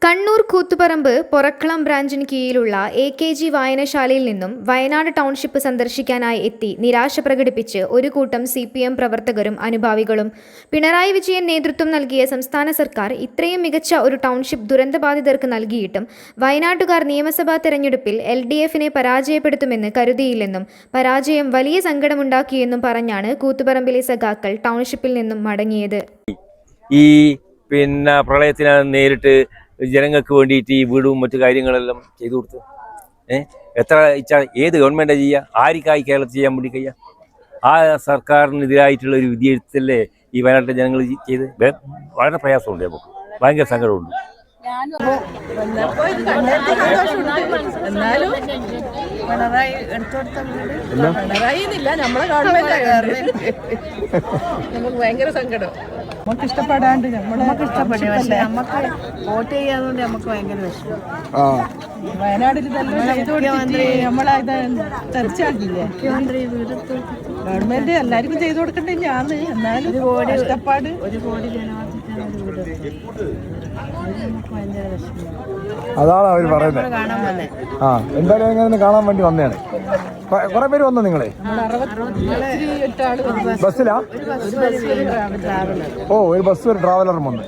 കണ്ണൂർ കൂത്തുപറമ്പ് പൊറക്കളം ബ്രാഞ്ചിന് കീഴിലുള്ള AKG വായനശാലയിൽ നിന്നും Wayanad township സന്ദർശിക്കാനായി എത്തി നിരാശ പ്രകടിപ്പിച്ച് ഒരു കൂട്ടം CPM പ്രവർത്തകരും അനുഭാവികളും. പിണറായി വിജയൻ നേതൃത്വം നൽകിയ സംസ്ഥാന സർക്കാർ ഇത്രയും മികച്ച ഒരു ടൗൺഷിപ്പ് ദുരന്തബാധിതർക്ക് നൽകിയിട്ടും വയനാട്ടുകാർ നിയമസഭാ തെരഞ്ഞെടുപ്പിൽ LDFനെ പരാജയപ്പെടുത്തുമെന്ന് കരുതിയില്ലെന്നും പരാജയം വലിയ സങ്കടമുണ്ടാക്കിയെന്നും പറഞ്ഞാണ് കൂത്തുപറമ്പിലെ സഖാക്കൾ ടൗൺഷിപ്പിൽ നിന്നും മടങ്ങിയത്. ഈ പ്രളയത്തിന് നേരിട്ട് ജനങ്ങൾക്ക് വേണ്ടിയിട്ട് ഈ വീടും മറ്റു കാര്യങ്ങളെല്ലാം ചെയ്തു കൊടുത്തു. എത്ര ഇച്ഛ ഏത് ഗവൺമെൻറ്റാണ് ചെയ്യുക? ആർക്കായി കേരളത്തിൽ ചെയ്യാൻ വേണ്ടി കഴിയുക? ആ സർക്കാരിനെതിരായിട്ടുള്ള ഒരു വിധിയെഴുത്തല്ലേ ഈ വയനാട്ടിലെ ജനങ്ങൾ ചെയ്ത്. വളരെ പ്രയാസമുണ്ട്, നമുക്ക് ഭയങ്കര സങ്കടമുണ്ട്. എന്നാലും പിണറായി നമ്മളെ ഗവൺമെന്റ് നമുക്ക് ഭയങ്കര സങ്കടം. നമുക്ക് ഇഷ്ടപ്പെടാണ്ട് നമുക്ക് ഇഷ്ടപ്പെട്ടു, പക്ഷെ നമുക്ക് വോട്ട് ചെയ്യാതുകൊണ്ട് നമുക്ക് ഭയങ്കര വിഷമം. വയനാടിൽ മുഖ്യമന്ത്രി നമ്മളെ ചർച്ചയാക്കില്ലേ? മുഖ്യമന്ത്രി ഗവൺമെന്റ് എല്ലാവർക്കും ചെയ്തു കൊടുക്കണ്ടേ ഞാൻ. എന്നാലും കഷ്ടപ്പാട് 1 കോടി അതാണ് അവർ പറയുന്നത്. എന്തായാലും ഇങ്ങനെ കാണാൻ വേണ്ടി വന്നതാണ്. കുറെ പേര് വന്നോ നിങ്ങളെ? ബസ്സിലാ? ഓ, ഒരു ബസ് ഒരു ട്രാവലറും വന്നു.